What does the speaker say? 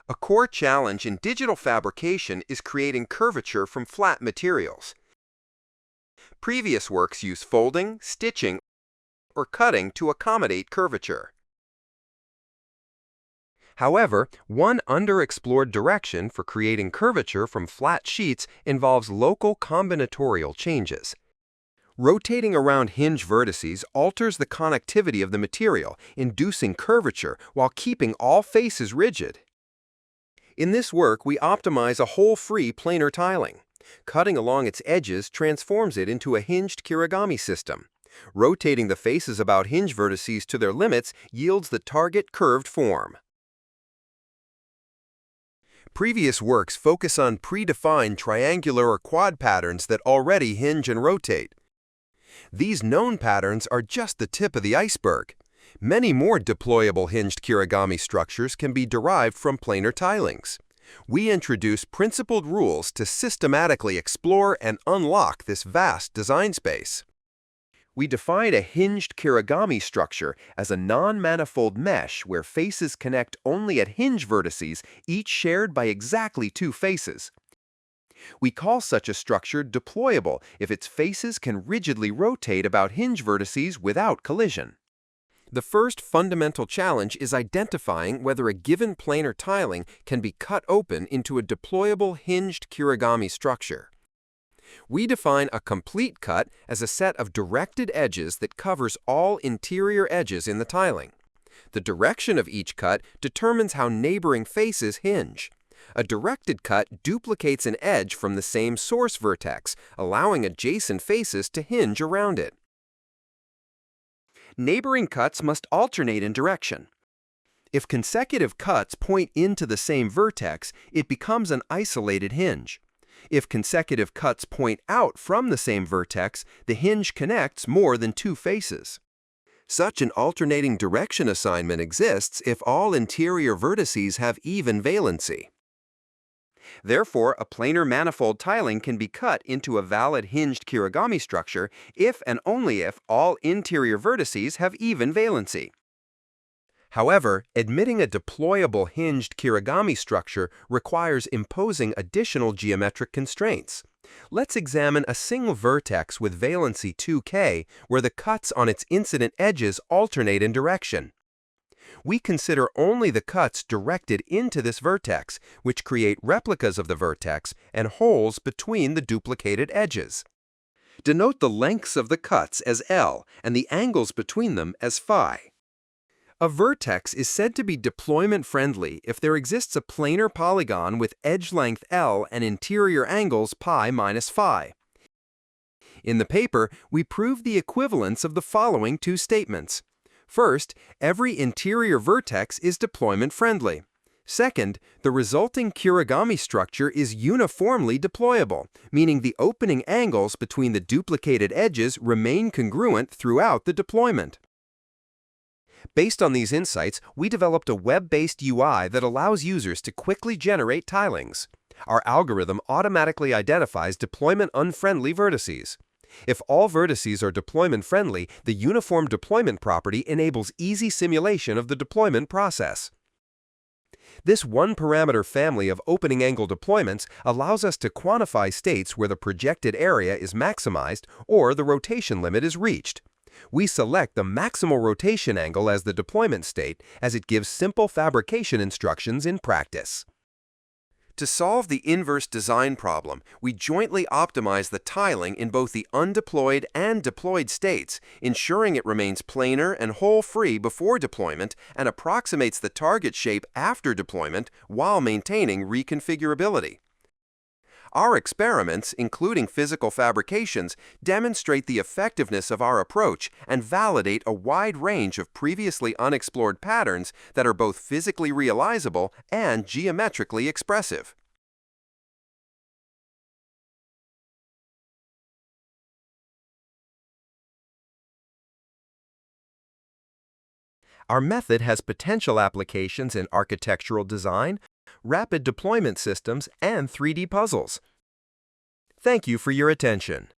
A core challenge in digital fabrication is creating curvature from flat materials. Previous works use folding, stitching, or cutting to accommodate curvature. However, one underexplored direction for creating curvature from flat sheets involves local combinatorial changes. Rotating around hinge vertices alters the connectivity of the material, inducing curvature while keeping all faces rigid. In this work, we optimize a hole-free planar tiling. Cutting along its edges transforms it into a hinged kirigami system. Rotating the faces about hinge vertices to their limits yields the target curved form. Previous works focus on predefined triangular or quad patterns that already hinge and rotate. These known patterns are just the tip of the iceberg. Many more deployable hinged kirigami structures can be derived from planar tilings. We introduce principled rules to systematically explore and unlock this vast design space. We define a hinged kirigami structure as a non-manifold mesh where faces connect only at hinge vertices, each shared by exactly two faces. We call such a structure deployable if its faces can rigidly rotate about hinge vertices without collision. The first fundamental challenge is identifying whether a given planar tiling can be cut open into a deployable hinged kirigami structure. We define a complete cut as a set of directed edges that covers all interior edges in the tiling. The direction of each cut determines how neighboring faces hinge. A directed cut duplicates an edge from the same source vertex, allowing adjacent faces to hinge around it. Neighboring cuts must alternate in direction. If consecutive cuts point into the same vertex, it becomes an isolated hinge. If consecutive cuts point out from the same vertex, the hinge connects more than two faces. Such an alternating direction assignment exists if all interior vertices have even valency. Therefore, a planar manifold tiling can be cut into a valid hinged kirigami structure if and only if all interior vertices have even valency. However, admitting a deployable hinged kirigami structure requires imposing additional geometric constraints. Let's examine a single vertex with valency 2K where the cuts on its incident edges alternate in direction. We consider only the cuts directed into this vertex, which create replicas of the vertex and holes between the duplicated edges. Denote the lengths of the cuts as L and the angles between them as phi. A vertex is said to be deployment-friendly if there exists a planar polygon with edge length L and interior angles pi minus phi. In the paper, we prove the equivalence of the following two statements. First, every interior vertex is deployment-friendly. Second, the resulting kirigami structure is uniformly deployable, meaning the opening angles between the duplicated edges remain congruent throughout the deployment. Based on these insights, we developed a web-based UI that allows users to quickly generate tilings. Our algorithm automatically identifies deployment-unfriendly vertices. If all vertices are deployment-friendly, the uniform deployment property enables easy simulation of the deployment process. This one-parameter family of opening angle deployments allows us to quantify states where the projected area is maximized or the rotation limit is reached. We select the maximal rotation angle as the deployment state as it gives simple fabrication instructions in practice. To solve the inverse design problem, we jointly optimize the tiling in both the undeployed and deployed states, ensuring it remains planar and hole-free before deployment and approximates the target shape after deployment while maintaining reconfigurability. Our experiments, including physical fabrications, demonstrate the effectiveness of our approach and validate a wide range of previously unexplored patterns that are both physically realizable and geometrically expressive. Our method has potential applications in architectural design, rapid deployment systems, and 3D puzzles. Thank you for your attention.